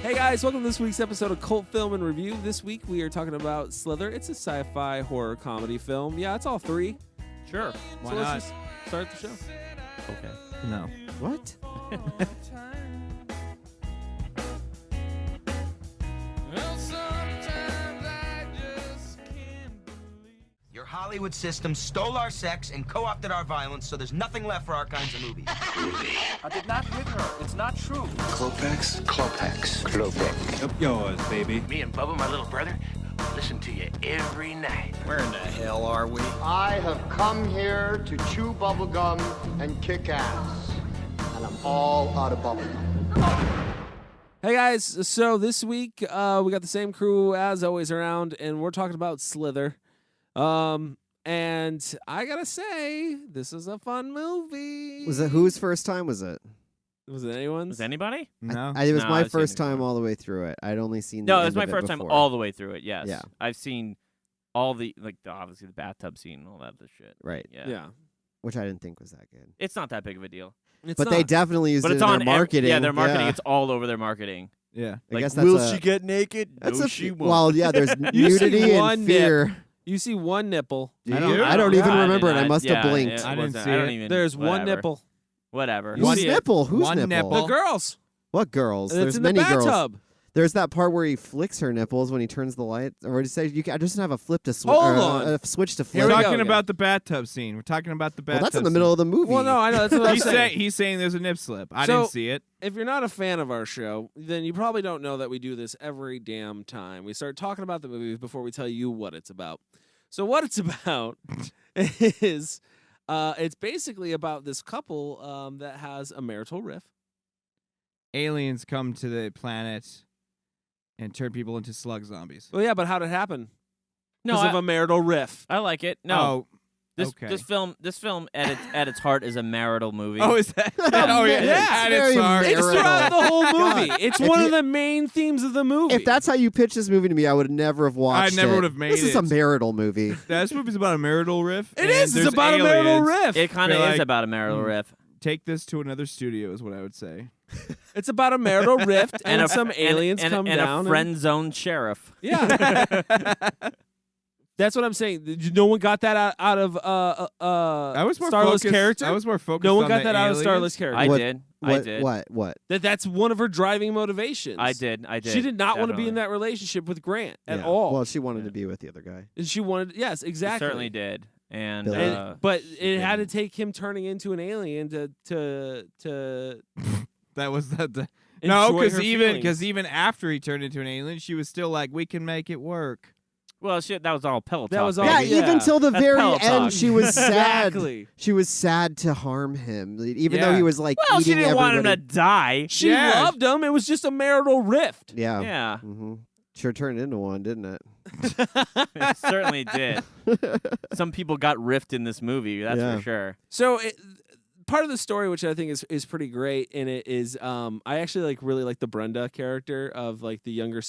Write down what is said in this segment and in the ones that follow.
Hey guys, welcome to this week's episode of Cult Film and Review. This week we are talking about Slither. It's a sci-fi horror comedy film. Yeah, it's all three. Sure. Why so not? let's just start the show. Okay. No. What? Your Hollywood system stole our sex and co-opted our violence, so there's nothing left for our kinds of movies. I did not hit her. It's not true. Klopex? Klopex. Klopex. Up yours, baby. Me and Bubba, my little brother, listen to you every night. Where in the hell are we? I have come here to chew bubblegum and kick ass. And I'm all out of bubblegum. Hey guys, so this week we got the same crew as always around, and we're talking about Slither. And I gotta say, this is a fun movie. Was it whose first time was it? Was it anyone's? Was anybody? No. It was No, my I've seen first it time before. all the way through it. I'd only seen No, the it was end my of first time before. all the way through it. Yes. Yeah. I've seen all the obviously the bathtub scene and all that other shit. Right. Yeah. Yeah. Which I didn't think was that good. It's not that big of a deal. It's But they not. definitely used But it it's in on their marketing. Yeah, their marketing. Yeah. It's all over their marketing. Yeah. I Like, guess that's will a- she get naked? That's no, a she f- won't. Well, yeah, there's You see nudity one and nip. fear. You see one nipple. Do I you? don't- I don't even I remember it. didn't- I must have yeah, blinked. it I didn't wasn't- see I don't it. even. There's one whatever. nipple. Whatever. You One see it. nipple? Whose One nipple? The girls. What girls? It's There's in many the girls. bathtub. There's that part where he flicks her nipples when he turns the light, or he says, "You can, I just have a flip to switch, Hold on. a switch to Here flip." we We're go talking again. about the bathtub scene. We're talking about the Well, bathtub that's in the middle of the movie. Well, no, I know. That's what I'm saying. He's saying there's a nip slip. I So- didn't see it. If you're not a fan of our show, then you probably don't know that we do this every damn time. We start talking about the movie before we tell you what it's about. So what it's about is it's basically about this couple that has a marital rift. Aliens come to the planet and turn people into slug zombies. Well, yeah, but how did it happen? No, Because of a marital rift. I like it. No, Oh, okay. this film at its heart is a marital movie. Oh, is that? oh, yeah. Yeah. At Very its heart. It's marital. throughout the whole movie. God. It's If one you- of the main themes of the movie. If that's how you pitched this movie to me, I would never have watched it. never would have made This is it. a marital movie. This movie's about a marital riff. it and is. It's there's about a marital aliens. rift. It kind of Feel is like- about a marital riff. Take this to another studio is what I would say. It's about a marital rift and, some aliens and, come and down. a friend zone sheriff. Yeah. That's what I'm saying. No one got that out of I was more Starla's focused. character. I was more focused. No one on got the that out of aliens. Starla's character. I What- did. What? I did. What? That's one of her driving motivations. I did. She did not want to be in definitely. that relationship with Grant at Yeah. all. Well, she wanted to be with the other guy. And she wanted, yes, She exactly. certainly did. And Billy. But it had to didn't. take him turning into an alien to That was the enjoy no, her because feelings. even after he turned into an alien, she was still like, "We can make it work." well, shit, that was all pillow That talk, was all- Yeah, baby. even till the That's very pillow end, talk. she was sad. Exactly. She was sad to harm him, even though Yeah. he was like Well, she eating didn't want him to everybody. die. She Yeah. loved him. It was just a marital rift. Yeah. Yeah, hmm Sure turned into one, didn't it? it certainly did. Some people got riffed in this movie. That's Yeah. for sure. So part of the story, which I think is pretty great in it, is I actually really like the Brenda character of like the younger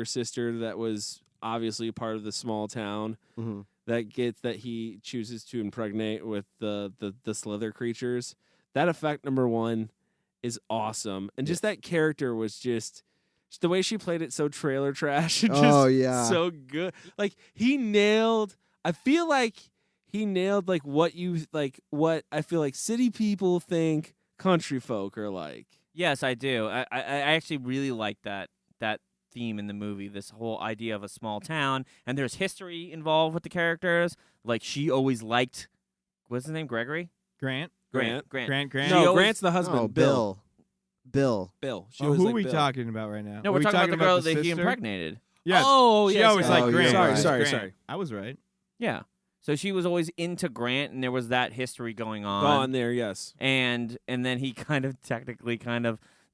sister that was obviously part of the small town hmm that he chooses to impregnate with the Slither creatures. That effect number one is awesome, and just that character was just the way she played it so trailer trash. And Oh, just yeah. so good. Like he nailed. I feel like he nailed like what I feel like city people think country folk are like. Yes, I do. I actually really like that theme in the movie. This whole idea of a small town, and there's history involved with the characters. Like she always liked, what's his name? Gregory. Grant. Grant. Grant. She No, always- Grant's the husband. Oh, Bill. Bill. She Oh, always who liked are we Bill. talking about right now? No, Are we're we talking about the girl the that he sister? impregnated. Yeah. Oh, she yes, always yes. liked Oh, Grant. you're right. Sorry. Grant. I was right. Yeah. So she was always into Grant, and there was that history going on. On there, yes. And then he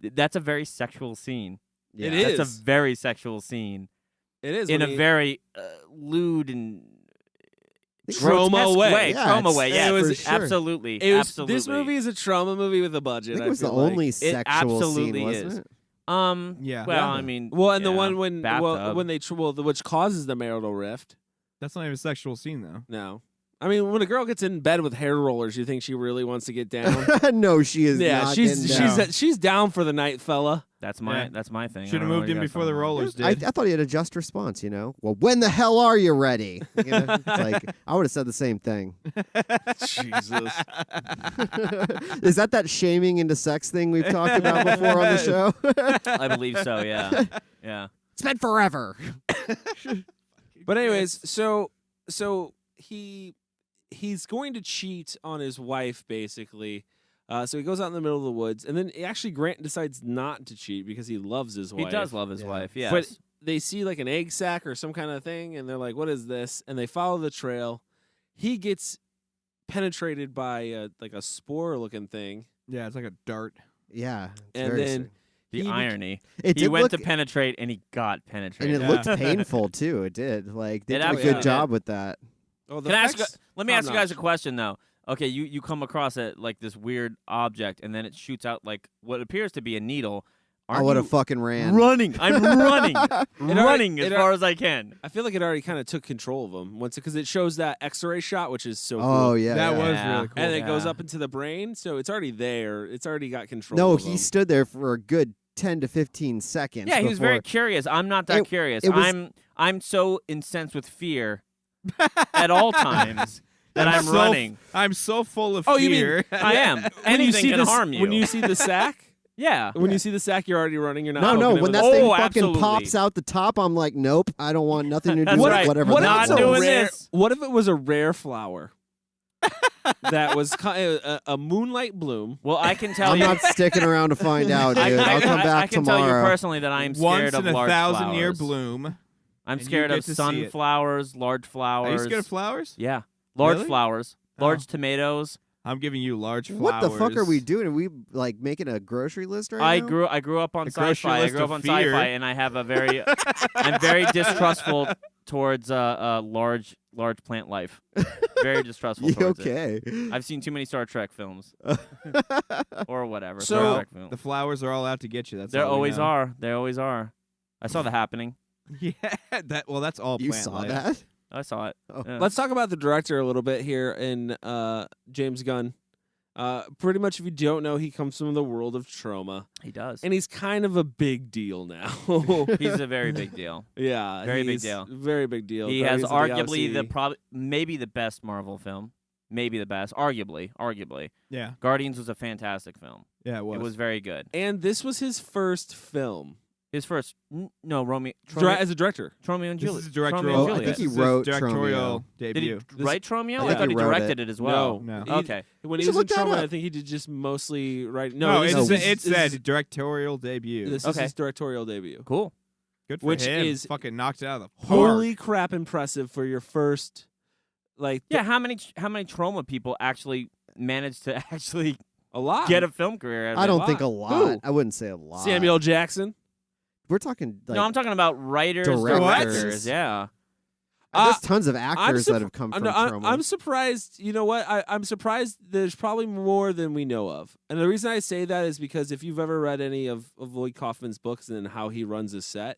that's a very sexual scene. It Yeah. is. That's a very sexual scene It is in when a he- very lewd and Trauma grotesque way. Yeah, trauma it's- way. it Yeah, was- for sure. absolutely. It was, absolutely. This movie is a trauma movie with a budget. I think it was the feel like. only sexual absolutely scene, wasn't is. it? Yeah. Well, Yeah. I mean. Well, and the yeah, one when bathtub. when they which causes the marital rift. That's not even a sexual scene though. No, I mean, when a girl gets in bed with hair rollers, you think she really wants to get down? No, she is Yeah, not getting down. she's down for the night, fella. That's my Yeah. that's my thing. Should have moved in before the rollers I did. thought he had a just response, you know? Well, when the hell are you ready? You know? It's like, I would have said the same thing. Jesus. Is that shaming into sex thing we've talked about before on the show? I believe so. Yeah. Yeah. It's been forever. But anyways, so he's going to cheat on his wife, basically. So he goes out in the middle of the woods, and then actually Grant decides not to cheat because he loves his wife. He does love his wife. Yes. But they see like an egg sack or some kind of thing, and they're like, "What is this?" And they follow the trail. He gets penetrated by like a spore-looking thing. Yeah, it's like a dart. Yeah. It's And very then sick. the he irony. It He did went look, to penetrate and he got and penetrated. it looked painful too. It did. Like they It did a absolutely good job did. with that. Oh, Can I ask? effects- Let me ask you guys a top-notch. question though. Okay, you come across like this weird object, and then it shoots out like what appears to be a needle. I would have you fucking ran. running? I'm running, running as it far as I can. I feel like it already kind of took control of him once because it shows that X-ray shot, which is so Oh cool. yeah. That yeah. was Yeah. really cool. And it goes Yeah. up into the brain, so it's already there. It's already got control. No, of he him. stood there for a good 10 to 15 seconds. Yeah, he was very before- curious. I'm not that It- curious. it was- I'm so incensed with fear at all times that I'm so running. I'm so full of Oh, you mean- fear. I am. When you Anything see can this, harm you. when you see the sack. yeah. When you see the sack, you're already running. You're not. No, poking it when with that a- thing Oh, fucking absolutely. pops out the top, I'm like, nope, I don't want nothing to do That's with right. whatever What that if Not it's a was. doing rare? this. What if it was a rare flower? That was a moonlight bloom. Well, I can tell I'm you. not sticking around to find out, dude. I'll come back I can tell you tomorrow. personally that I am scared Once of in a large 1,000-year flowers. bloom. I'm and you scared get of to see it. sunflowers, large flowers. Are you scared of flowers? Yeah, large Really? flowers, large Oh. tomatoes. I'm giving you large flowers. What the fuck are we doing? Are we like making a grocery list right I now? grew up on A grocery sci-fi. I list grew up of on fear. sci-fi, and I have a very, I'm very distrustful towards large plant life. Very distrustful You towards it. okay? I've seen too many Star Trek films, or whatever. So- Star Trek films. The flowers are all out to get you. That's There all we always know. are. There always are. I saw The Happening. Yeah, that's all You plant saw life. that? I saw it. Oh. Yeah. Let's talk about the director a little bit here in James Gunn. Pretty much, if you don't know, he comes from the world of trauma, He does. and he's kind of a big deal now. He's a very big deal. Yeah, Very big he's deal. Very big deal. He has Guardians of arguably the Galaxy. maybe the best Marvel film. Maybe the best. Arguably. Yeah, Guardians was a fantastic film. yeah, it was. It was very good. And this was his first film His first Romeo as a director. Romeo and This Juliet. is a directorial. Romeo and Oh, I Juliet. think he this is wrote directorial Tromeo. Did he debut. write Tromeo? I I think thought he he wrote directed it. it as well. No. He- Okay. When he You was should in look that trauma, up. I think he did just mostly write. No, this it's, is- it this said directorial debut. This is Okay. his directorial debut. Cool. Good for which him. is fucking knocked it out of the park. Holy crap! Impressive for your first, like Yeah, how many trauma people actually managed to actually a lot. get a film career out of I it? don't think a Who? lot. I wouldn't say a lot. Samuel L. Jackson. We're talking like No, I'm talking about writers, Directors. directors. Yeah. there's tons of actors surp- that have come from no, trauma. I'm surprised. You know what? I'm surprised. There's probably more than we know of. And the reason I say that is because if you've ever read any of Lloyd Kaufman's books and how he runs his set,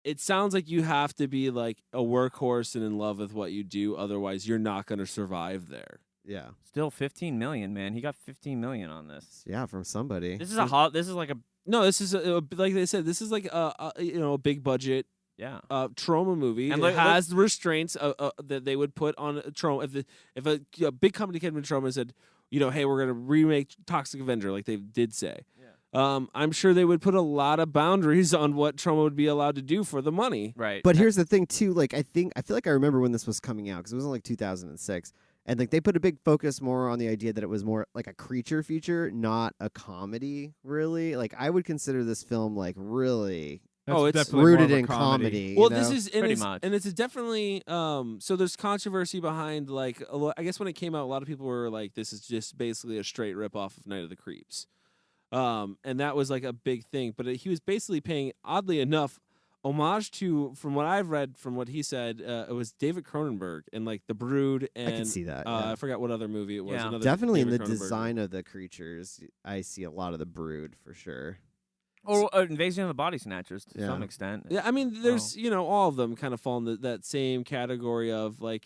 it sounds like you have to be like a workhorse and in love with what you do. Otherwise, you're not going to survive there. yeah, Still 15 million, man. He got 15 million on this. yeah, from somebody. This is this is like a No, this is like they said. This is like a big budget yeah. trauma movie. And And look- it has the restraints that they would put on a trauma. If a big company came to trauma and said, hey, we're gonna remake Toxic Avenger, like they did say, I'm sure they would put a lot of boundaries on what trauma would be allowed to do for the money. Right. But here's the thing too. Like I feel like I remember when this was coming out because it was in like 2006, and like they put a big focus more on the idea that it was more like a creature feature, not a comedy. Really, like I would consider this film like really That's Oh, it's definitely more rooted of a in comedy. Well, you this know? is Pretty much. and it's definitely so there's controversy behind like I guess when it came out, a lot of people were like, this is just basically a straight rip off of Night of the Creeps, and that was like a big thing. But he was basically paying, oddly enough, homage to, from what I've read, from what he said, it was David Cronenberg and like The Brood, and I can see that. Yeah. I forgot what other movie it was. Yeah. Another Definitely in the David Cronenberg design of the creatures, I see a lot of the Brood for sure. or Invasion of the Body Snatchers to Yeah. some extent. Yeah, I mean, there's all of them kind of fall in that same category of like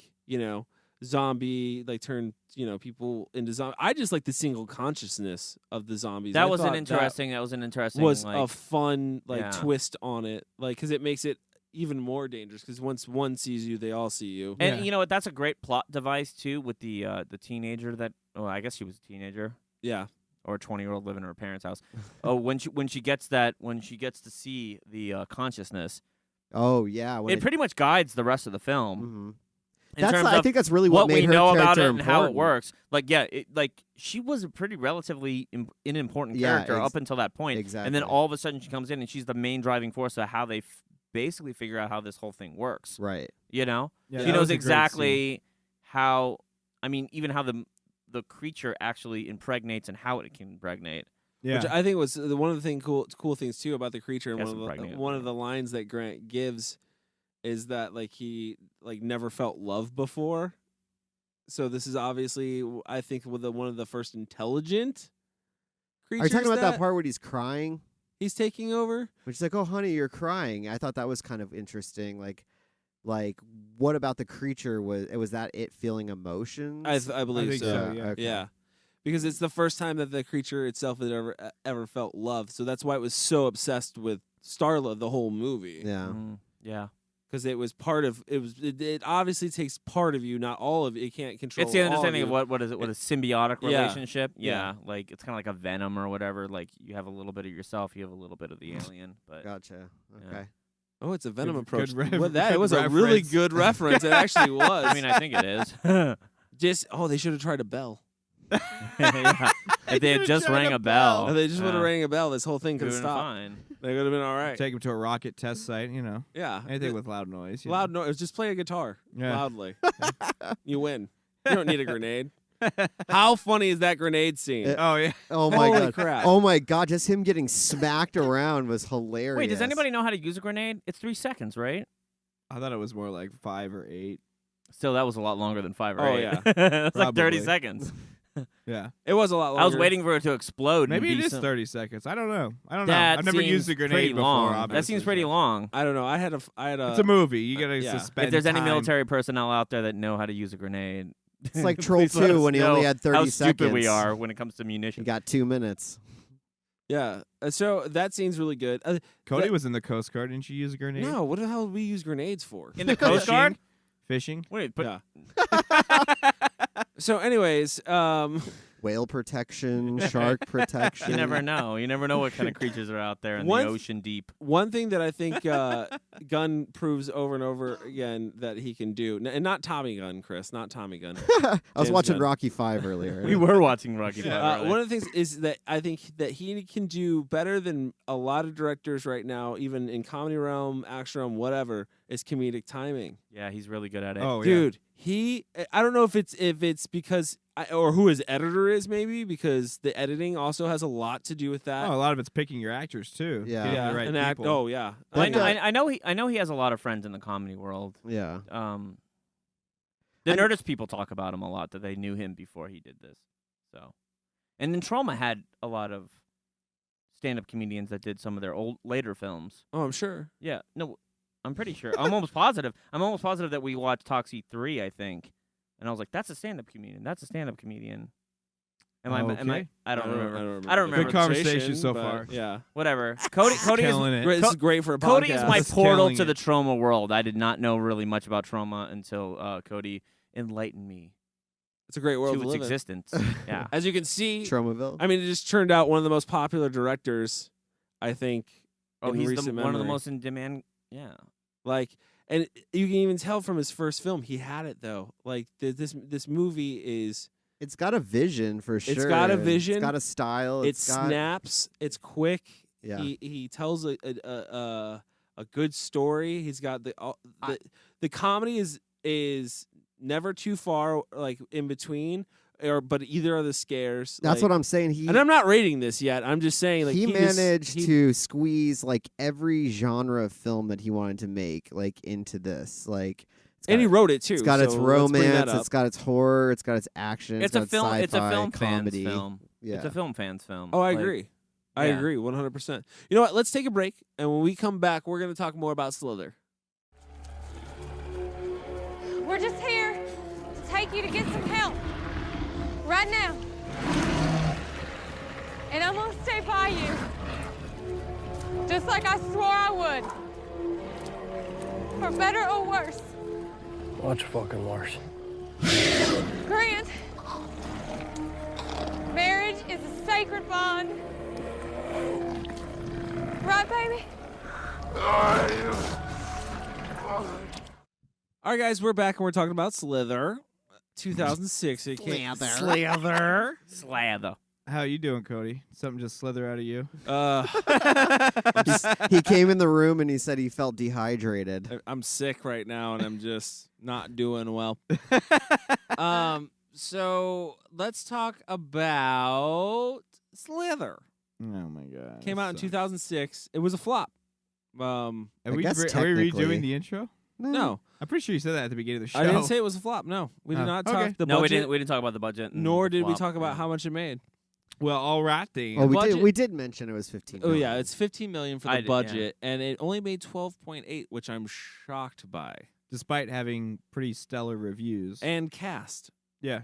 zombie, like turn people into zombie. I just like the single consciousness of the zombies. That I was thought an interesting. That was an interesting. was like, a fun yeah. twist on it, because it makes it even more dangerous. Because once one sees you, they all see you. And Yeah. you know what? That's a great plot device too, with the teenager that. Oh, I guess she was a teenager. Yeah, Or a 20-year-old living in her parents' house. when she gets to see the consciousness, Oh yeah, when it pretty much guides the rest of the film. Mhm. In That's terms I of think that's really what made we her know about character it and how it important. works. She was a pretty relatively unimportant Yeah, character up until that point. exactly. And then all of a sudden she comes in and she's the main driving force of how they basically figure out how this whole thing works. Right. You know? Yeah, She that knows was a great exactly how, even how the creature actually impregnates and how it can impregnate. Yeah. which I think was one of the cool things too about the creature, and Guess one of impregnated, one yeah. of the lines that Grant gives is that he never felt love before. So this is obviously, I think, one of the first intelligent creatures. Are you talking about that part where he's crying? he's taking over? Which is like, oh, honey, you're crying. I thought that was kind of interesting. Like, what about the creature was that it feeling emotions? I believe think so. so, yeah. Okay. Yeah, because it's the first time that the creature itself had ever felt love. So that's why it was so obsessed with Starla the whole movie. Yeah. Yeah. Because it was part of it obviously takes part of you, not all of it. It can't control. It's the all of understanding you. of what is it? What a symbiotic Yeah. relationship? Yeah. Like it's kind of like a venom or whatever. Like you have a little bit of yourself, you have a little bit of the alien. But Gotcha. Yeah. Okay. Oh, it's a Venom Good- approach. good re- What that? It good was a really reference. good reference. It actually was. I think it is. Just they should have tried a bell. Yeah. If they had just rang a bell, If they just would have yeah, rang a bell, this whole thing it could would've have been stopped. fine. They would have been all right. Take him to a rocket test site, Yeah. anything with loud noise. Loud noise. Just play a guitar Yeah. loudly. You win. You don't need a grenade. How funny is that grenade scene? Oh yeah. Oh my Holy god. crap. Oh my god. Just him getting smacked around was hilarious. Wait, does anybody know how to use a grenade? It's 3 seconds, right? I thought it was more like 5 or 8. Still, that was a lot longer than 5 or Oh, 8. yeah. It's like 30 Probably. seconds. Yeah. It was a lot longer. I was waiting for it to explode. Maybe and it be is some- 30 seconds. I don't know. That I've never used a seems grenade pretty before. long. That Obviously, seems pretty so. long. I don't know. I had a. It's a movie. You gotta Yeah. suspend If there's any time. military personnel out there that know how to use a grenade, It's like Troll please let 2 us when he know only had 30 how seconds. stupid we are when it comes to He munitions. got 2 minutes. Yeah. So that scene's really good. Cody that- was in the Coast Guard. Didn't you use a grenade? No, what the hell do we use grenades for? In the Coast Guard? Fishing. Wait, but Yeah. So, anyways, Whale protection, shark protection. you never know. You never know what kind of creatures are out there in the One- ocean deep. one thing that I think Gunn proves over and over again that he can do, and not Tommy Gunn, Chris, not Tommy Gunn. I was James watching Gunn. Rocky 5 earlier. We were watching Rocky Five. earlier. One of the things is that I think that he can do better than a lot of directors right now, even in comedy realm, action realm, whatever, is comedic timing. Yeah, he's really good at it. Oh yeah. Dude, I don't know if it's because or who his editor is, maybe because the editing also has a lot to do with that. Oh, a lot of it's picking your actors too. Yeah. Getting yeah, the right and act. people. Oh yeah, I know. That- I know he has a lot of friends in the comedy world. Yeah. The I- Nerdist people talk about him a lot, that they knew him before he did this. So, and then Trauma had a lot of stand-up comedians that did some of their later films. Oh, I'm sure. Yeah, no, I'm pretty sure. I'm almost positive. I'm almost positive that we watched Toxie 3, I think, and I was like, "That's a stand-up comedian. That's a stand-up comedian." Am I? Okay. I don't remember. remember. I don't the remember. Good conversation so but far. Yeah, Whatever. Cody is Killing it. this is great for a Cody podcast. is my Just portal killing to it. the trauma world. I did not know really much about trauma until Cody enlightened me It's a great world to to its live in. existence. Yeah. As you can see, Tromaville. I mean, it just turned out one of the most popular directors, I think. Oh, in he's recent one of the memory. most in demand. Yeah. Like, and you can even tell from his first film, he had it though. Like this movie is, It's got a vision for sure. It's got a vision. It's got a style. it It's got, snaps, it's quick. Yeah. He tells a good story. He's got the comedy is never too far like in between, but either are the scares. That's like, what I'm saying. And I'm not rating this yet. I'm just saying like he just- managed he- to squeeze like every genre of film that he wanted to make like into this. Like it's and he got- wrote it too. It's got its so let's bring that romance. up. It's got its horror. It's got its action. It's got a its film. Sci-fi, It's a film comedy. fans film. Yeah. It's a film fans film. Oh, I Like, agree. I yeah. agree 100%. You know what? Let's take a break, and when we come back, we're going to talk more about Slither. We're just here take you to get some help. Right now. And I'm gonna stay by you. Just like I swore I would. For better or worse. Much fucking worse. Grant, marriage is a sacred bond. Right, baby? All right, guys, we're back and we're talking about Slither, 2006. Slither. Slather. How you doing, Cody? Something just slither out of you? He came in the room and he said he felt dehydrated. I'm sick right now and I'm just not doing well. So let's talk about Slither. Oh my god! Came out in 2006. It was a flop. Are I we, guess are we technically. redoing the intro? No, I'm pretty sure you said that at the beginning of the show. I didn't say it was a flop. No, we did Oh, not okay. talk the No, budget. we didn't talk about the budget. and Nor the did we flop. talk about how much it made. Well, all right then. Oh, budget- we did mention it was 15. Oh yeah, it's $15 million for I the did, yeah. budget, and it only made 12.8, which I'm shocked by. Despite having pretty stellar reviews. And cast, yeah.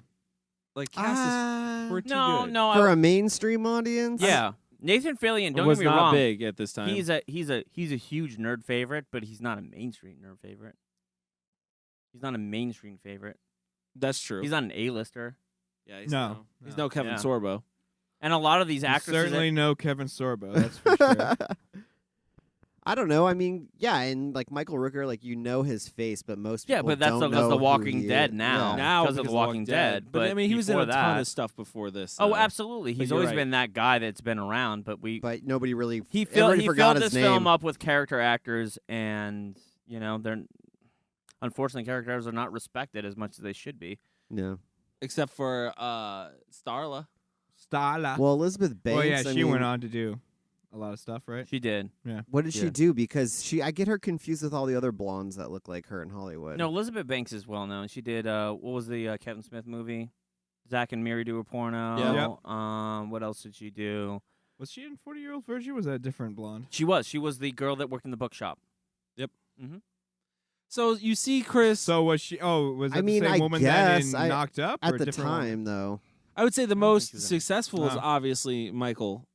like cast is pretty No, good. no. for a mainstream audience. Yeah, Nathan Fillion. It Don't was get me not wrong. big at this time. He's a huge nerd favorite, but he's not a mainstream nerd favorite. He's not a mainstream favorite. That's true. He's not an A-lister. Yeah, he's No, he's no. no Kevin Yeah. Sorbo. And a lot of these You actresses. certainly know Kevin Sorbo. That's for sure. I don't know. I mean, yeah, and like Michael Rooker, like you know his face, but most people Yeah, but that's don't the know Walking who Dead he is. now. Yeah. Now because of The Walking Dead, But I mean, he was in before a ton that- of stuff before this. Oh, though. absolutely. He's you're always right. been that guy that's been around, but But nobody really. he everybody forgot filled his this name. film up with character actors, and they're unfortunately characters are not respected as much as they should be. Yeah. Except for Starla. Stala. Well, Elizabeth Banks. Well, yeah, I she mean, went on to do a lot of stuff, right? She did. What did Yeah. she do? Because I get her confused with all the other blondes that look like her in Hollywood. No, Elizabeth Banks is well known. She did what was the Kevin Smith movie? Zach and Miri do a porno. Yeah. What else did she do? Was she in 40-Year-Old Virgin? Or was that a different blonde? She was the girl that worked in the bookshop. So you see, Chris. So was she? Oh, was that I mean, the same I woman that guess in Knocked Up? at or a the different one? time, though, I would say the think most she was in- successful is Oh. obviously Michael.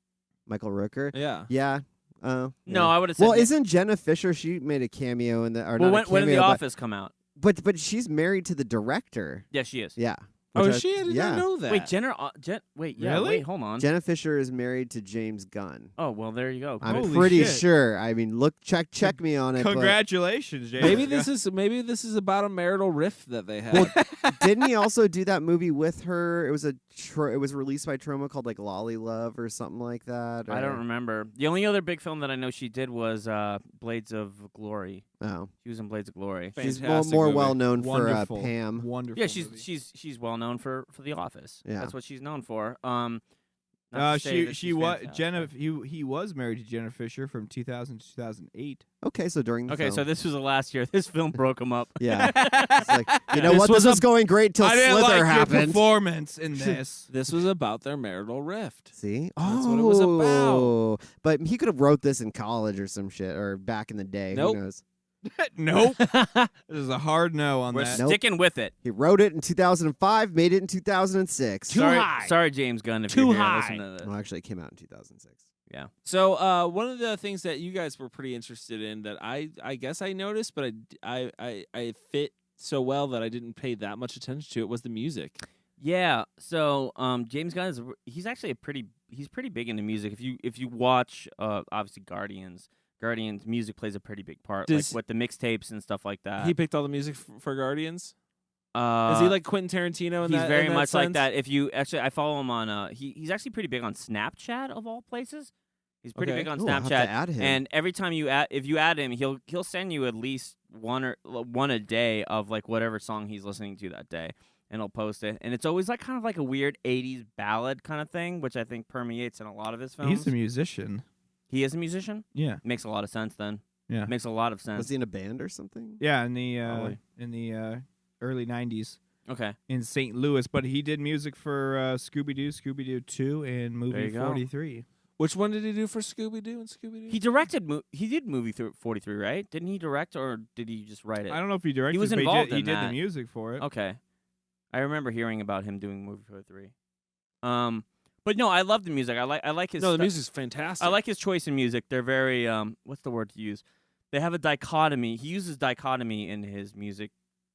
Michael Rooker. Yeah. Yeah. No, yeah. I would have said. Well, isn't Jenna Fisher? She made a cameo in the. Or well, not a when did The cameo, but- Office come out? But she's married to the director. Yeah, she is. Yeah. Oh, Which is she? I did yeah. not know that. Wait, Really? Wait, hold on. Jenna Fisher is married to James Gunn. Oh, well, there you go. I'm Holy pretty shit. sure. I mean, check me on it. but- Congratulations, James. Maybe this is about a marital rift that they had. Well, didn't he also do that movie with her? It was it was released by Troma called like Lolly Love or something like that. I don't or- remember. The only other big film that I know she did was Blades of Glory. Oh, She was in Blades of Glory. she's Fantastic more movie. well known for Wonderful. Pam. Wonderful. Yeah, movie. she's well known for The Office. Yeah. That's what she's known for. Not to say that she she's was fantastic. Jenna. He was married to Jenna Fisher from 2000 to 2008. Okay, so during the Okay, film. so this was the last year. This film broke him up. yeah, it's like you know This what? was This was going great till I didn't Slither like your happened. performance in this. This was about their marital rift. See, That's what it was about. But he could have wrote this in college or some shit, or back in the day. Nope. Who knows? Nope. This is a hard no on We're that. Nope. sticking with it. He wrote it in 2005, made it in 2006. Sorry, James Gunn, if Too you're here high. listening to this. Well, actually, it came out in 2006. Yeah. So one of the things that you guys were pretty interested in that I guess I noticed, but I fit so well that I didn't pay that much attention to it was the music. Yeah. So James Gunn he's actually he's pretty big into music. If you watch obviously Guardians music plays a pretty big part, Does- like with the mixtapes and stuff like that. He picked all the music for Guardians. Is he like Quentin Tarantino? In He's that, very in that much like sense? that. If you actually, I follow him on. He's actually pretty big on Snapchat of all places. He's pretty Okay. big on Ooh, I'll have to Snapchat. add him. And every time if you add him, he'll send you at least one a day of like whatever song he's listening to that day, and he'll post it. And it's always like kind of like a weird '80s ballad kind of thing, which I think permeates in a lot of his films. He's a musician. He is a musician. Yeah. Makes a lot of sense then. Yeah. Makes a lot of sense. Was he in a band or something? Yeah, Probably. in the early 90s Okay. in St. Louis, but he did music for Scooby-Doo 2 and There movie you go. 43. Which one did he do for Scooby Doo and Scooby Doo? He directed. He did movie 43, right? Didn't he direct, or did he just write it? I don't know if he directed was it, but involved he in did the that. music for it. Okay. I remember hearing about him doing movie for 3. But no, I love the music. I like his. No, the stu- music's fantastic. I like his choice in music. They're very what's the word to use? They have a dichotomy. He uses dichotomy in his music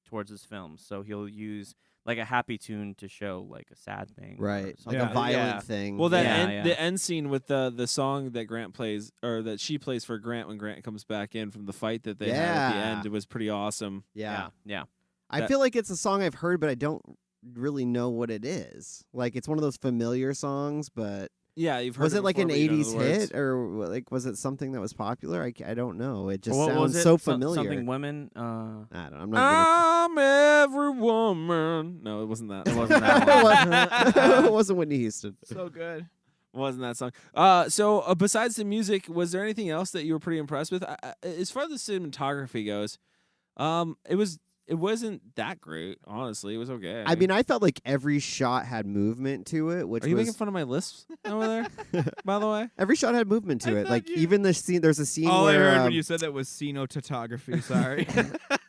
towards his films. So he'll use like a happy tune to show like a sad thing. or Right. Like something. a violent Yeah. thing. Well, that Yeah, the end scene with the song that Grant plays, or that she plays for Grant when Grant comes back in from the fight that they had at the Yeah. end, it was pretty awesome. Yeah. Yeah. I That- feel like it's a song I've heard, but I don't really know what it is. Like it's one of those familiar songs, but Yeah, you've heard was it like before, an but you don't know 80s the words. hit or like was it something that was popular? I don't know. It just What was sounds it? so Some- familiar. Something women. I don't know. I'm not I'm every woman. No, it wasn't that. It wasn't that one. gonna It wasn't Whitney Houston. So good. Wasn't that song? So besides the music, was there anything else that you were pretty impressed with? As far as the cinematography goes, it wasn't that great. Honestly, it was okay. I mean, I felt like every shot had movement to it, which are you was making fun of my lisps over there? By the way, every shot had movement to I it. Like thought you- even the scene, there's a scene All I where heard when you said that was cenotatography. Sorry.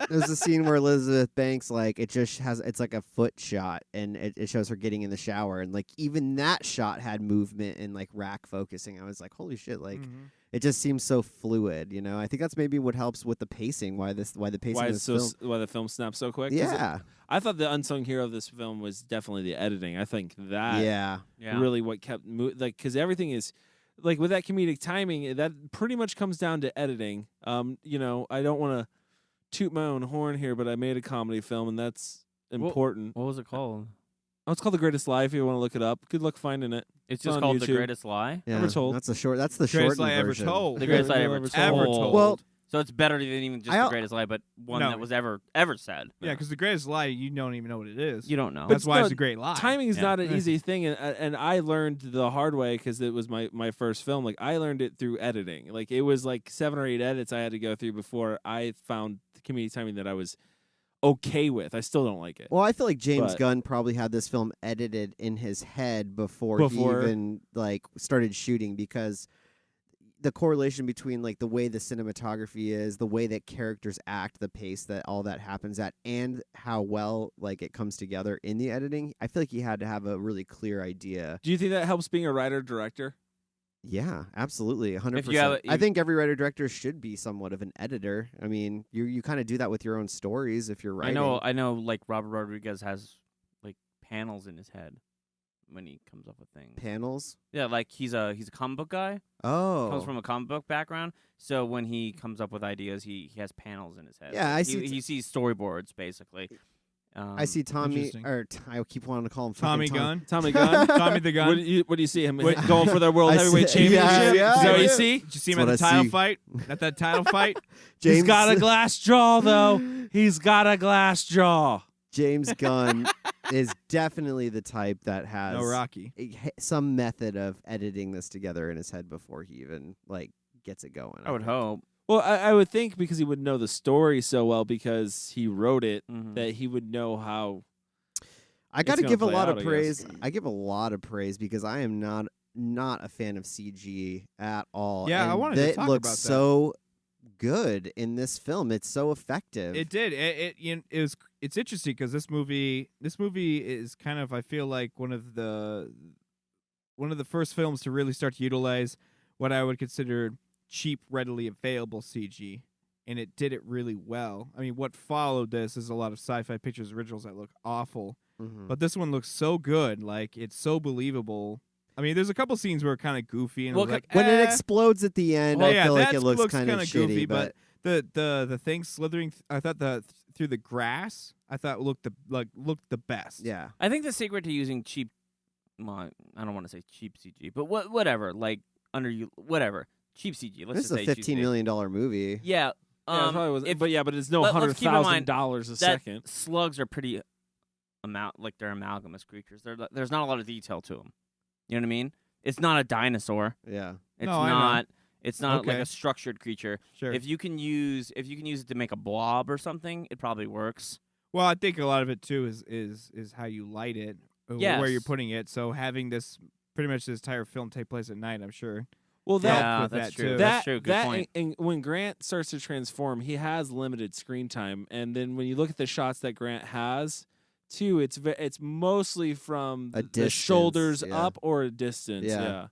there's a scene where Elizabeth Banks, like, it's like a foot shot, and it shows her getting in the shower, and like even that shot had movement and like rack focusing. I was like, holy shit, like it just seems so fluid, you know. I think that's maybe what helps with the pacing. Why the pacing why of it's this film? why the film snapped so quick? 'Cause Yeah, I thought the unsung hero of this film was definitely the editing. I think that yeah. really what kept because everything is like with that comedic timing, that pretty much comes down to editing. You know, I don't want to toot my own horn here, but I made a comedy film, and that's important. What was it called? Oh, it's called The Greatest Lie. If you want to look it up, good luck finding it. It's on just called The YouTube. Greatest Lie. Yeah, Ever told. That's the Greatest shortened lie ever version. told. The Greatest Lie Yeah, ever ever told. told. Well, So it's better than even just I- The Greatest Lie, but one No. that was ever said. Yeah, because the greatest lie, you don't even know what it is. You don't know. That's why no, it's a great lie. Timing is Yeah. not an easy thing, and I learned the hard way because it was my first film. Like I learned it through editing. Like it was like 7 or 8 edits I had to go through before I found the comedic timing that I was okay with. I still don't like it. Well, I feel like James But- Gunn probably had this film edited in his head before he Before- even like started shooting, because the correlation between like the way the cinematography is, the way that characters act, the pace that all that happens at, and how well like it comes together in the editing, I feel like he had to have a really clear idea. Do you think that helps being a writer director? Yeah, absolutely, 100%. If you have I think every writer director should be somewhat of an editor. I mean, you kind of do that with your own stories if you're writing. I know. Like Robert Rodriguez has like panels in his head when he comes up with things. Panels. Yeah, like he's a comic book guy. Oh, Comes from a comic book background, so when he comes up with ideas, he has panels in his head. Yeah, Like, I see He sees storyboards basically. I see Tommy, Interesting. or I keep wanting to call him Tommy fucking Tom. Gunn. Tommy Gunn. Tommy the Gun. What do you see him What- going for the world I heavyweight see- championship? yeah, Is that what you yeah. see? Did you see him That's at what the I title see. fight? At that title fight? He's got a glass jaw, though. He's got a glass jaw. James Gunn is definitely the type that has No Rocky. some method of editing this together in his head before he even like gets it going. I would think. hope. Well, I would think because he would know the story so well because he wrote it Mhm. that he would know how. I got to gonna give a play lot out, of I praise. guess. I give a lot of praise because I am not a fan of CG at all. Yeah, I and wanted to it talk looks about that. so good in this film. It's so effective. It did. It's interesting because this movie is kind of, I feel like, one of the first films to really start to utilize what I would consider cheap, readily available CG, and it did it really well. I mean, what followed this is a lot of Sci-Fi Pictures originals that look awful, Mhm. but this one looks so good. Like, it's so believable. I mean, there's a couple scenes where kind of goofy and Well, like when it eh. explodes at the end, Well, I yeah, feel like that it looks kind of kinda shitty. goofy, but the thing slithering, I thought through the grass, I thought looked the best. yeah, I think the secret to using cheap, well, I don't want to say cheap CG, but whatever, like whatever, cheap CG. Let's this is just a say cheap $15 CG. million movie. Yeah. Yeah, it probably was, if- but it's no let's keep in mind $100,000 a that second. slugs are pretty like they're amalgamous creatures. There's not a lot of detail to them. You know what I mean? It's not a dinosaur. Yeah, It's No, I know. not. It's not like Okay. a structured creature. Sure. If you can use it to make a blob or something, it probably works. Well, I think a lot of it too is how you light it, where you're Yes. putting it. So having this pretty much this entire film take place at night, I'm sure. Well, that Yeah, with that's that, true. too. That's true. Good that point. and when Grant starts to transform, he has limited screen time, and then when you look at the shots that Grant has too. It's mostly from A the shoulders distance, yeah. up or a distance. Yeah. Yeah.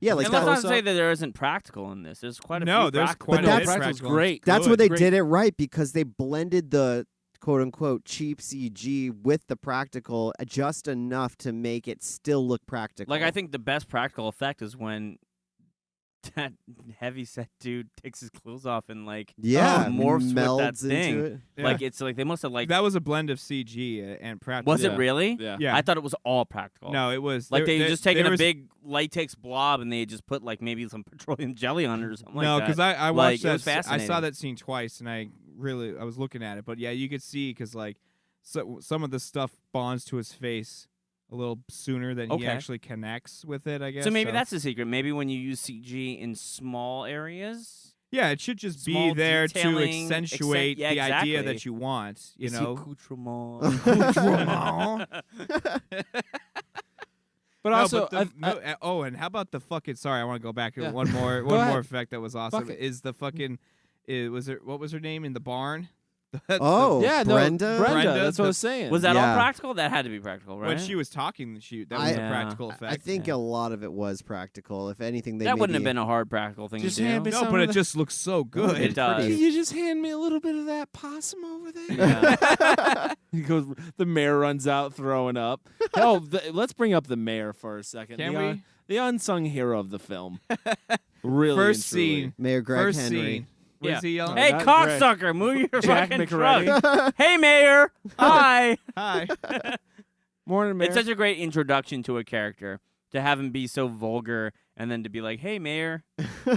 Yeah, like and that. let's not say that there isn't practical in this. There's quite a No, few there's practical. quite But a that's- bit practical's practical. great. That's Good. where they Great. did it right because they blended the quote unquote cheap CG with the practical just enough to make it still look practical. Like I think the best practical effect is when that heavy set dude takes his clothes off and like yeah, morphs with that melds thing. into it. Yeah. Like it's like they must have like that was a blend of CG and practical. was Yeah. it really? Yeah. Yeah. I thought it was all practical. No, it was Like they just taken there a was- big latex blob and they just put like maybe some petroleum jelly on it or something No, like that. because I Like, watched it was that. I saw fascinating. that scene twice, and I was looking at it. But yeah, you could see because like some of the stuff bonds to his face a little sooner than he Okay. actually connects with it. I guess. So maybe that's the secret. Maybe when you use CG in small areas, yeah. It should just be small there to detailing, accentuate yeah, the idea exactly. that you want. You Is he know. accoutrement? But No, also, but oh, and how about the fucking? Sorry, I want to go back to Yeah. one more Go ahead. effect that was awesome. Fuck it. Is the fucking? What was her name in the barn? Oh, yeah, Brenda? no, Brenda. Brenda, That's what I the- was saying. Was that all Yeah. practical? That had to be practical, right? When she was talking, that was I- a Yeah. practical effect. I think a lot of it was practical. If anything, they that wouldn't have maybe- been a hard practical thing Just to do. hand me no, some but of it the- just looks so good. It does. Can you just hand me a little bit of that possum over there? Yeah. He goes. The mayor runs out throwing up. Let's bring up the mayor for a second. Can the, we? The unsung hero of the film. Really, First and truly. scene. Mayor Greg First Henry. scene. Was Yeah. he yelling? Hey, Not cocksucker, move your Jack fucking McReady. truck. Hey, mayor. Hi. Hi. Morning, mayor. It's such a great introduction to a character to have him be so vulgar and then to be like, "Hey, mayor."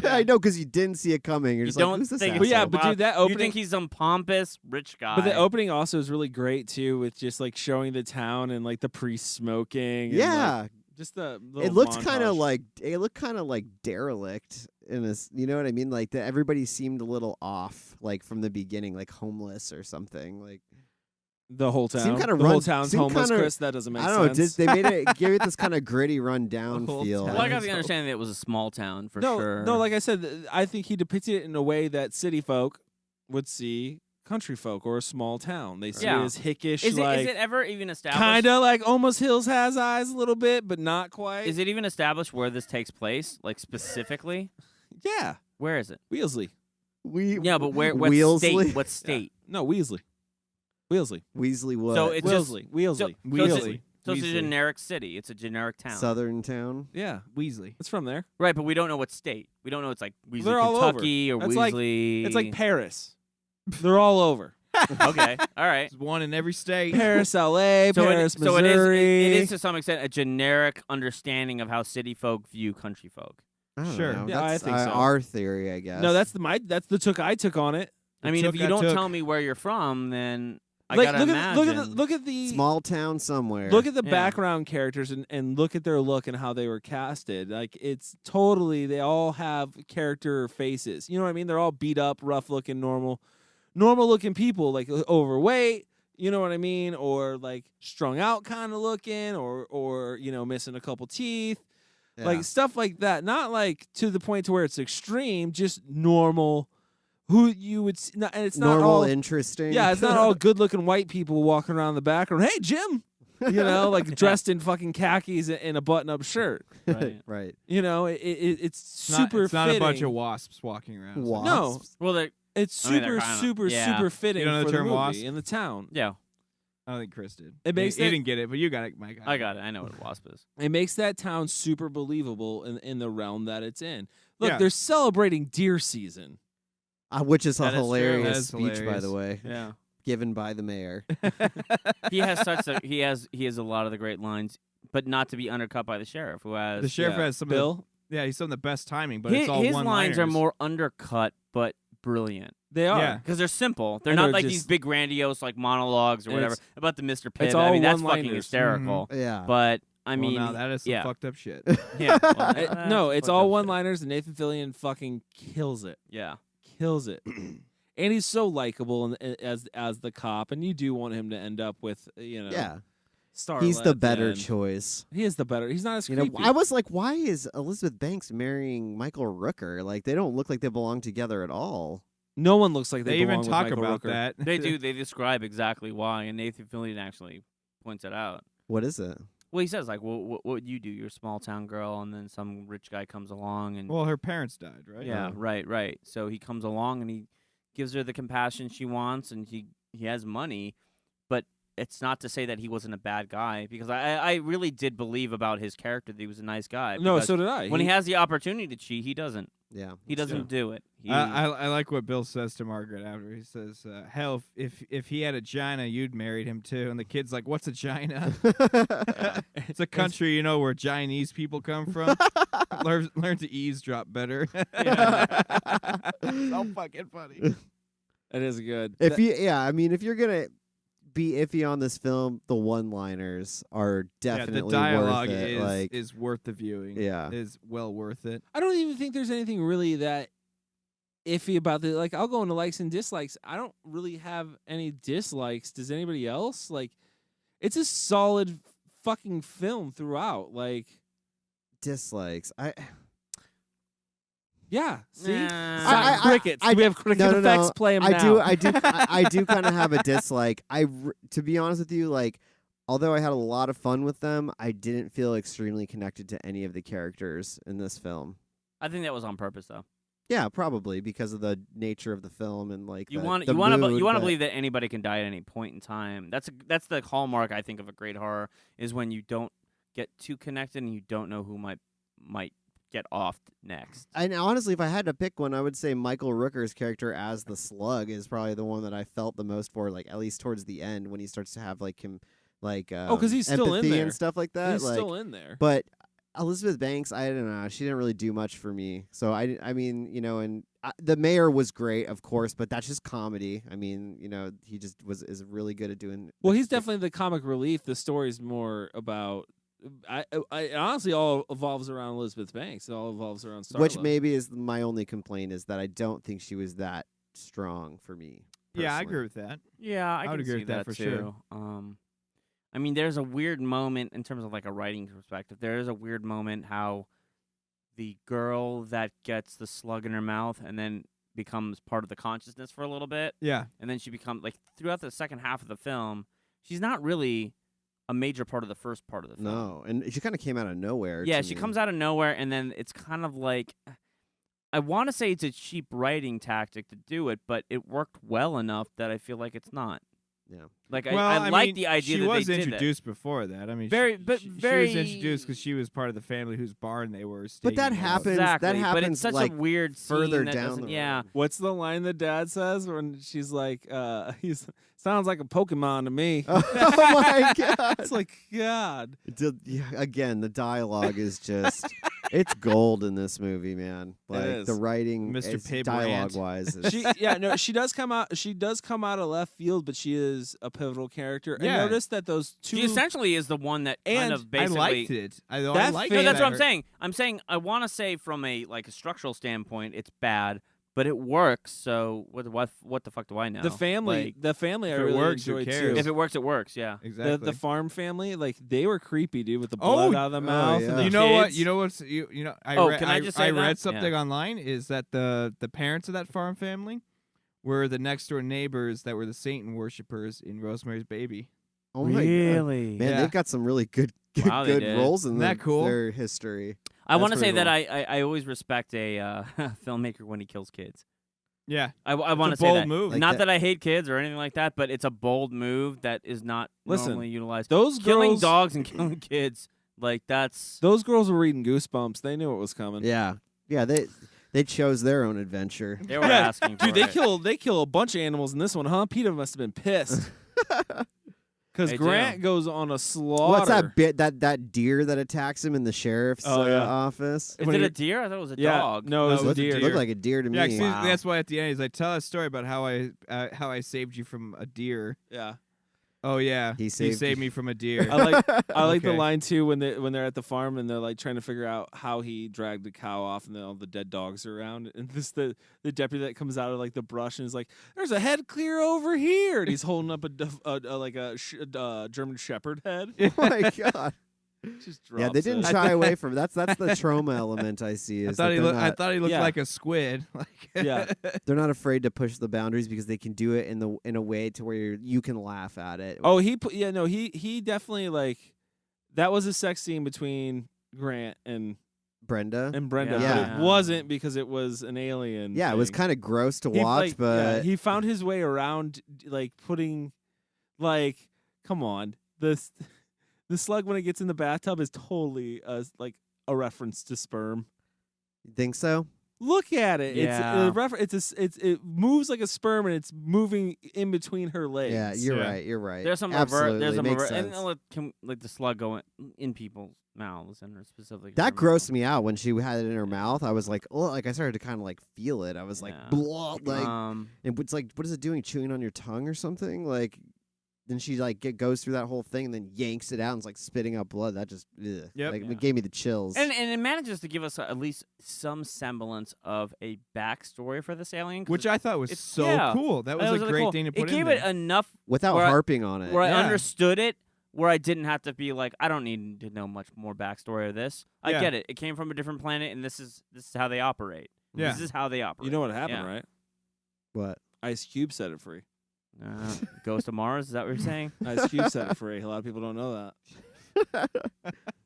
I know because you didn't see it coming. You're You just like, don't who's this think But yeah, asshole? but dude, that You opening. think he's some pompous rich guy? But the opening also is really great too, with just like showing the town and like the priest smoking. And, yeah, like, just the. it looks kind of montage. like derelict in this. You know what I mean? Like that everybody seemed a little off, like from the beginning, like homeless or something. Like the whole town. seemed kinda the whole run- town's seemed homeless, kinda- Chris. That doesn't make I don't know. sense. They made it gave it this kind of gritty, run down The whole feel. town. well, I got the understanding that it was a small town for no, sure. no, like I said, I think he depicted it in a way that city folk would see country folk or a small town. They see Yeah. it as hickish, is like it ever even established? kind of like almost Hills Has Eyes a little bit, but not quite. Is it even established where this takes place? Like specifically, Yeah, where is it? Weasley. Yeah, but where? What Weasley? state? What state? No, Weasley. Weasley. Weasley what? So it's just Weasley. Weasley. so it's a- Weasley. So it's a Weasley. generic city. It's a generic town. Southern town. Yeah, Weasley. it's from there. Right, but we don't know what state. We don't know it's like Weasley, They're all over. Kentucky, or That's like- Weasley. It's like Paris. They're all over. Okay, all right. There's one in every state. Paris, L.A., So Paris, it Missouri. is to some extent a generic understanding of how city folk view country folk. I don't Sure. know. Yeah, I That's think so. our theory, I guess. No, that's the took I took on it. I mean, if took you I don't took. tell me where you're from, then I Like, gotta look imagine. at the small town somewhere. look at the Yeah. background characters and look at their look and how they were casted. Like it's totally they all have character faces. You know what I mean? They're all beat up, rough looking, normal looking people, like overweight. You know what I mean? Or like strung out kind of looking, or missing a couple teeth. Yeah. Like stuff like that. Not like to the point to where it's extreme, just normal. Who you would see, and it's not normal, all interesting. yeah, it's not all good-looking white people walking around the background. Hey, Jim, like dressed in fucking khakis and a button-up shirt. Right. right. It's super. It's not a bunch fitting. of wasps walking around. Wasps. No, Well, they it's I mean, super, they're kinda- super, yeah. super fitting You know the for term the movie wasp? in the town. yeah, I don't think Chris did. It makes he it- didn't get it, but you got it, Mike. I got it. I know what a wasp is. It makes that town super believable in the realm that it's in. Look, Yeah. they're celebrating deer season. Which is a That is true. hilarious That is speech, by hilarious. the way, Yeah, given by the mayor. he has such a he has a lot of the great lines, but not to be undercut by the sheriff, who has The sheriff Yeah. has some Bill, of the, yeah, he's some of the best timing, but his, it's all his one-liners. lines are more undercut but brilliant. they are. Yeah. Because they're simple. They're And not they're like just- these big grandiose like monologues or And whatever it's- about the Mr. Pibb. it's I all mean, that's fucking one-liners. hysterical. Yeah. But I Well, mean, now that is some yeah, fucked up shit. yeah. Well, No, that's it's fucked all up shit. one-liners, and Nathan Fillion fucking kills it. Yeah. Kills it. And he's so likable as the cop, and you do want him to end up with yeah. Starlet. He's the better and- choice. He is the better. He's not as You know, creepy. I was like, why is Elizabeth Banks marrying Michael Rooker? Like, they don't look like they belong together at all. No one looks like They belong even with talk Michael about Rooker. that. They do. They describe exactly why, and Nathan Fillion actually points it out. What is it? Well, he says like, what would you do? You're a small town girl, and then some rich guy comes along and Well, her parents died, right? yeah, right. So he comes along and he gives her the compassion she wants, and he has money, but it's not to say that he wasn't a bad guy, because I really did believe about his character that he was a nice guy. No, because so did I. When he has the opportunity to cheat, he doesn't. Yeah. He doesn't do it. He, I like what Bill says to Margaret after. He says, hell, if he had a gina, you'd married him too. And the kid's like, what's a gina? It's a country, where Chinese people come from. learn to eavesdrop better. So fucking funny. It is good. If you're gonna be iffy on this film, the one-liners are definitely the dialogue worth it. is worth the viewing. Yeah. Is well worth it. I don't even think there's anything really that iffy about the like. I'll go into likes and dislikes. I don't really have any dislikes. Does anybody else? Like, it's a solid fucking film throughout. Like, dislikes. Yeah. See, Crickets. We have cricket effects. Play them now. I do kind of have a dislike. To be honest with you, like, although I had a lot of fun with them, I didn't feel extremely connected to any of the characters in this film. I think that was on purpose, though. Yeah, probably because of the nature of the film and like you the want mood, to believe that anybody can die at any point in time. That's the hallmark, I think, of a great horror, is when you don't get too connected and you don't know who might get off next. And honestly, if I had to pick one, I would say Michael Rooker's character as the Slug is probably the one that I felt the most for, like at least towards the end when he starts to have like him like because he's still in empathy there and stuff like that. He's like, still in there. But Elizabeth Banks, I don't know, she didn't really do much for me. So I mean, and the mayor was great, of course, but that's just comedy. I mean, he just is really good at doing. Well, he's definitely the comic relief. The story's more about. I honestly all evolves around Elizabeth Banks. It all evolves around Starla. Which maybe is my only complaint, is that I don't think she was that strong for me. Yeah, I personally. agree with that. Yeah, I would can agree see with that for too. sure. I mean, there's a weird moment in terms of like a writing perspective. There is a weird moment how the girl that gets the slug in her mouth and then becomes part of the consciousness for a little bit. Yeah. And then she becomes, like, throughout the second half of the film, she's not really a major part of the first part of the film. No, and she kind of came out of nowhere. Yeah, to she me. comes out of nowhere, and then it's kind of like, I want to say it's a cheap writing tactic to do it, but it worked well enough that I feel like it's not. Yeah. Like, Well, I like mean, the idea she that was they did introduced before that. I mean, Very- she very- was introduced because she was part of the family whose barn they were staying But that in. happens. Exactly, That happens. but it's such like, a weird scene further that down doesn't- the yeah. road. What's the line the dad says when she's like, he's sounds like a Pokemon to me. Oh my god! It's like, God. Again, the dialogue is just. It's gold in this movie, man. Like is. the writing, Mr. Pibb dialogue wise. She does come out of left field, but she is a pivotal character. Yeah. And notice that those two. She essentially is the one that kind And of I basically. liked it. I That liked film- No, it. that's what I'm saying. I'm saying I want to say from a structural standpoint, it's bad, but it works. So what the fuck do I know? the family, Like, the family, I if it really works, who enjoyed cares? too. if it works, it works. Yeah. Exactly. The farm family, like they were creepy, dude, with the Oh, blood out of the mouth. yeah. And the You know what? kids. You know what's you know? I Oh, read, can I just say I that? read something Yeah. online. Is that the parents of that farm family were the next door neighbors that were the Satan worshippers in Rosemary's Baby? Oh my god, Really? man! Yeah. They've got some really good Wow, they good did. roles in Isn't that cool? their history. I want to That's say pretty that I always respect a filmmaker when he kills kids. Yeah. I want to a say bold that. move. Like Not that- that I hate kids or anything like that, but it's a bold move that is not Listen, normally utilized. those Killing girls, dogs and killing kids, like that's. those girls were reading Goosebumps. They knew what was coming. Yeah, yeah. They chose their own adventure. They were Yeah, asking for Dude, they it. kill a bunch of animals in this one, huh? Peter must have been pissed. Because They Grant do. goes on a slaughter. What's that bit? That deer that attacks him in the sheriff's Oh, yeah. office. Is when it he- a deer? I thought it was a Yeah, dog. no, it was No, a it's a deer. deer. Looked like a deer to me. Yeah, 'cause Wow. that's why at the end he's like, tell a story about how I saved you from a deer. Yeah, Oh yeah, He saved you. me from a deer. I like the Okay. line too when they're at the farm and they're like trying to figure out how he dragged the cow off and then all the dead dogs are around and the deputy that comes out of like the brush and is like, "There's a head clear over here," and he's holding up a German Shepherd head. Oh my god! Just Yeah, they drops didn't it. shy away from that's the trauma element I see. I Is thought that he they're looked. I not, thought he looked Yeah. like a squid. Like Yeah. they're not afraid to push the boundaries because they can do it in a way to where you can laugh at it. Oh, he definitely like that was a sex scene between Grant and Brenda. Brenda, Yeah. but it wasn't because it was an alien. Yeah, it was thing. kind of gross to He, watch, like, but he found his way around, like putting, like, come on, the slug when it gets in the bathtub is totally like a reference to sperm. you think so? Look at it. Yeah. It moves like a sperm and it's moving in between her legs. Yeah, you're Yeah. right. You're right. There's some Absolutely There's some makes revert, sense. and like the slug going in people's mouths and specifically. That grossed me out when she had it in her mouth. I was like, oh, like I started to kind of like feel it. I was like, Yeah. blah, like, Um, and it's like, what is it doing? Chewing on your tongue or something? Like, then she like goes through that whole thing and then yanks it out and it's like spitting out blood. That just, ugh. Yep. Like, Yeah. it gave me the chills. and it manages to give us at least some semblance of a backstory for this alien, 'cause which I thought was it's- so yeah. cool. That was it a really great cool. thing to put It gave in it there. enough Without where I- harping on it. where I Yeah. understood it, where I didn't have to be like, I don't need to know much more backstory of this. I Yeah. get it. It came from a different planet, and this is how they operate. Yeah. This is how they operate. You know what happened, Yeah. right? What? Ice Cube set it free. Ghost of Mars. Is that what you're saying? Ice Cube set it free. A lot of people don't know that.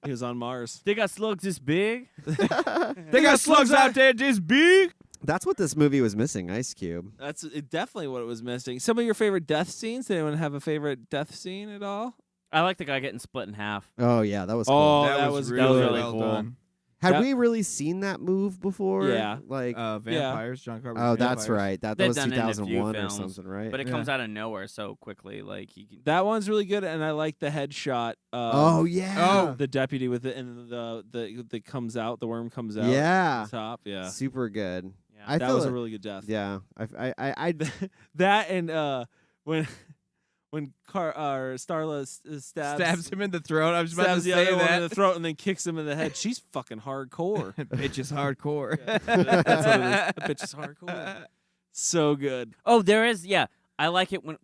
He was on Mars. They got slugs this big. They got slugs out there this big. That's what this movie was missing, Ice Cube. That's definitely what it was missing. Some of your favorite death scenes? Did anyone have a favorite death scene at all? I like the guy getting split in half. Oh, yeah, that was Oh, cool. that was really, really well cool. done. Had that- we really seen that move before? Yeah. Like, Vampires, John Carpenter's oh, that's Vampires. right. That They've was done it in a few 2001 or films, something, right? But it Yeah. comes out of nowhere so quickly. Like you can, That one's really good, and I like the headshot. Oh, yeah. the deputy with it, and the comes out. The worm comes out. Yeah. at the top. Yeah, Super good. yeah. I that feel was a it- really good death. Yeah. I That and when Starla Stabs him in the throat. I was about stabs to the say other one in that. the throat and then kicks him in the head. She's fucking hardcore. Bitch is hardcore. That's what it is. That bitch is hardcore. So good. Oh, there is. Yeah, I like it when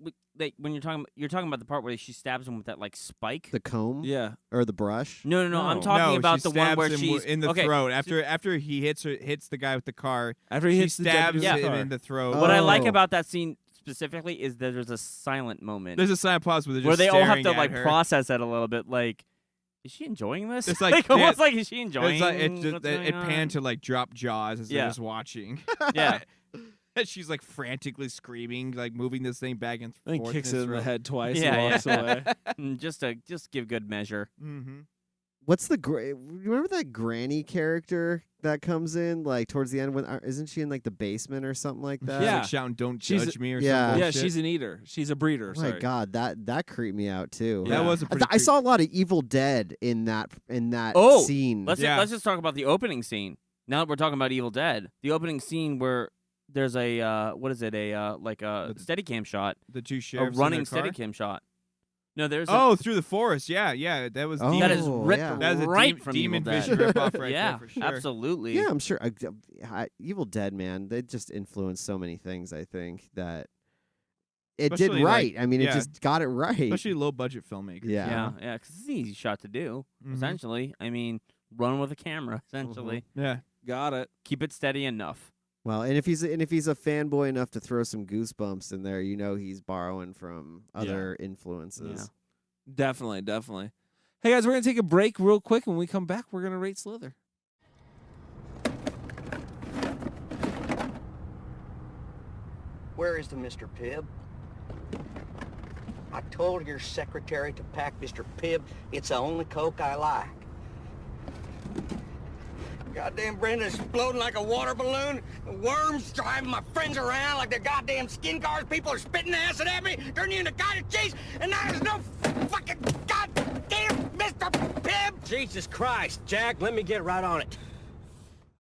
you're talking about the part where she stabs him with that like spike. the comb Yeah. or the brush. No. I'm No. talking No, about she the one stabs where him she's in the okay, throat after he hits the guy with the car. After he She hits the stabs deputy with the him car. in the throat. What I like Oh. about that scene specifically is that there's a silent moment There's a silent pause where they're where just they all have staring to at like her. process it a little bit. Like, is she enjoying this? It's like, almost yeah, like is she enjoying? It's like it what's going panned on? to like drop jaws as Yeah. they're just watching. Yeah. And she's like frantically screaming, like moving this thing back and Then forth. kicks it in the head twice Yeah, and walks away. just give good measure. Mm-hmm. What's the remember that granny character that comes in like towards the end when isn't she in like the basement or something like that? Yeah. Like shouting, "Don't She's judge me" or yeah. something. Yeah, she's an eater. She's a breeder. Oh my sorry. God, that creeped me out too. That Yeah. was a pretty. I saw a lot of Evil Dead in that Oh, scene. Let's Yeah. let's just talk about the opening scene. Now that we're talking about Evil Dead, the opening scene where there's a what is it? A like a Steadicam shot, the two a sheriffs. running in their car? Steadicam shot. No, there's Oh, through the forest. Yeah. That was. Oh, that is ripped yeah. That is a right Dem- from Demon Evil Dead. Vision ripoff right yeah, there for sure. absolutely. Yeah, I'm sure. Evil Dead, man, they just influenced so many things. I think that it Especially, did like, right. I mean, it yeah. just got it right. Especially low budget filmmakers. Yeah. yeah, because it's an easy shot to do. Mhm. Essentially, I mean, run with a camera. Essentially, Yeah. Got it. keep it steady enough. Well, and if he's a fanboy enough to throw some goosebumps in there, you know he's borrowing from other influences. Definitely. Hey guys, we're gonna take a break real quick. When we come back, we're gonna rate Slither. Where is the Mr. Pibb? I told your secretary to pack Mr. Pibb. It's the only Coke I like. Goddamn Brenda's floating like a water balloon. The worms driving my friends around like they're goddamn skin cars. People are spitting acid at me, turning you into cottage cheese, and now there's no fucking goddamn Mr. Pibb. Jesus Christ, Jack, let me get right on it.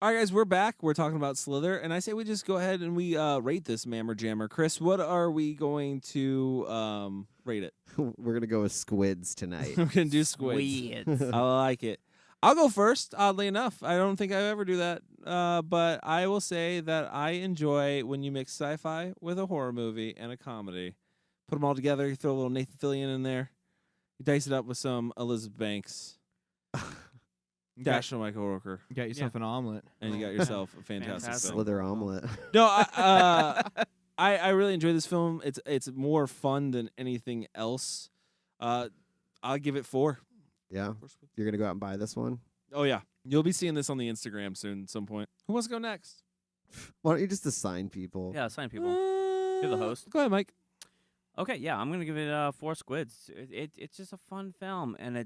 All right, guys, we're back. We're talking about Slither, and I say we just go ahead and we rate this Mammer Jammer. Chris, what are we going to rate it? We're gonna go with squids tonight. We're gonna do squids. I like it. I'll go first. Oddly enough, I don't think I ever do that, but I will say that I enjoy when you mix sci-fi with a horror movie and a comedy. Put them all together. You throw a little Nathan Fillion in there. You dice it up with some Elizabeth Banks. Dash and Michael Rooker, You got yourself an omelet. and you got yourself a fantastic Fantastic. film. Slither omelet. No, I really enjoy this film. It's more fun than anything else. I'll give it 4. Yeah, you're gonna go out and buy this one. Oh yeah, you'll be seeing this on the Instagram soon at some point. Who wants to go next? Why don't you just assign people? Yeah, sign people. You're the host. Go ahead, Mike. Okay, yeah, I'm gonna give it 4 squids. It's just a fun film, and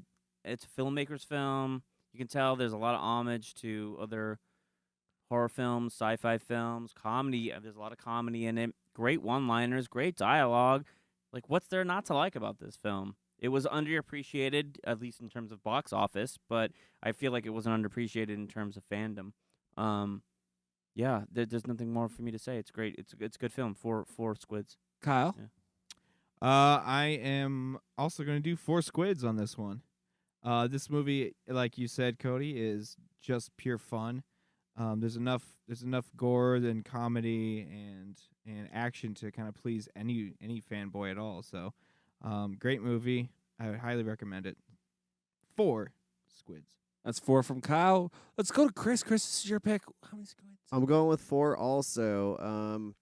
it's a filmmaker's film. You can tell there's a lot of homage to other horror films, sci-fi films, comedy. There's a lot of comedy in it. Great one-liners, great dialogue. Like, what's there not to like about this film? It was underappreciated, at least in terms of box office, but I feel like it wasn't underappreciated in terms of fandom. Yeah, there's nothing more for me to say. It's great. It's a good film. 4 squids. Kyle. Yeah. I am also going to do 4 squids on this one. This movie, like you said, Cody, is just pure fun. There's enough gore and comedy and action to kind of please any fanboy at all. So, great movie. I would highly recommend it. 4 squids. That's 4 from Kyle. Let's go to Chris. Chris, this is your pick. How many squids? I'm going with 4 also.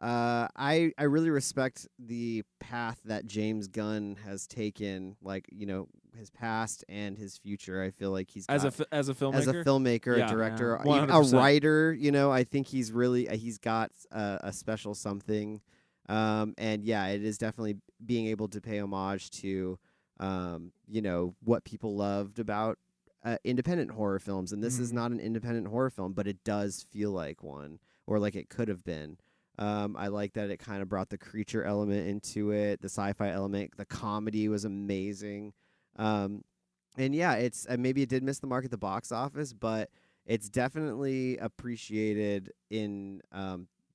I really respect the path that James Gunn has taken, like, you know, his past and his future. I feel like he's as a as a filmmaker. filmmaker, Yeah. a director, Yeah. a 100%. writer. You know, I think he's got a special something. And yeah, it is definitely being able to pay homage to, you know, what people loved about independent horror films. And this is not an independent horror film, but it does feel like one, or like it could have been. I like that it kind of brought the creature element into it, the sci-fi element. The comedy was amazing. And yeah, it's maybe it did miss the mark at the box office, but it's definitely appreciated in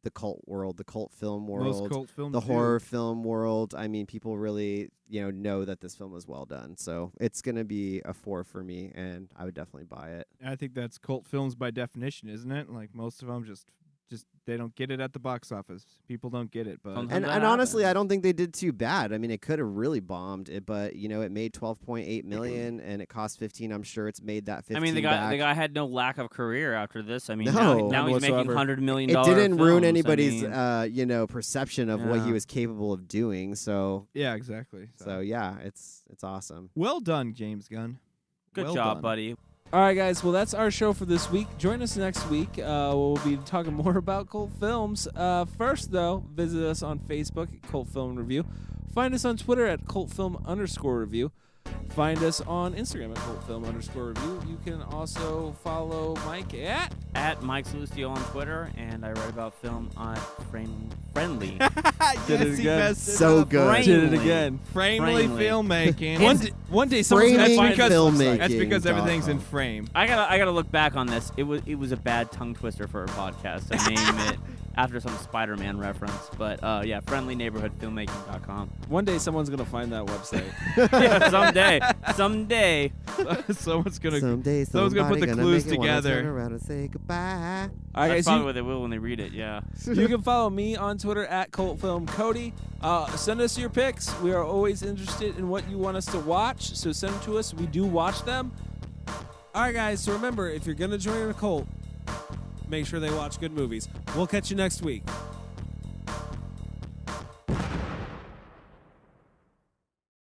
the cult world, the cult film world, Most cult films the do. horror film world. I mean, people really, you know that this film is well done. So it's going to be a 4 for me, and I would definitely buy it. I think that's cult films by definition, isn't it? Like, most of them just they don't get it at the box office. People don't get it, but And honestly, I don't think they did too bad. I mean, it could have really bombed it, but you know, it made 12.8 million, and it cost 15. I'm sure it's made that 15. I mean, the back. guy had no lack of career after this. I mean, No. now he's making whatsoever. $100 million. It didn't ruin films. anybody's, I mean, you know, perception of what he Yeah. was capable of doing. So yeah, exactly. So yeah, it's awesome. Well done, James Gunn. good Well job, done. buddy. All right, guys. Well, that's our show for this week. Join us next week. We'll be talking more about cult films. First, though, visit us on Facebook at Cult Film Review. Find us on Twitter at CultFilm_review. Find us on Instagram at CultFilm_review. You can also follow Mike At Mike Salustio on Twitter, and I write about film on Friendly. Did it Yes, he again. messed it So up. good. Did it again. Framely Framely. filmmaking. One day someone's gonna Framing find this filmmaking. website. That's because everything's in .com. frame. I gotta look back on this. It was a bad tongue twister for a podcast. I named it after some Spider-Man reference, but yeah, friendlyneighborhoodfilmmaking.com. One day someone's gonna find that website. Yeah, someday. Someone's gonna Someday someone's gonna put the somebody clues make it wanna turn together. around and say goodbye. All right, That's guys. probably what they will when they read it. Yeah. You can follow me on Twitter at CultFilmCody. Send us your picks. We are always interested in what you want us to watch, so send them to us. We do watch them. All right, guys. So remember, if you're going to join a cult, make sure they watch good movies. We'll catch you next week.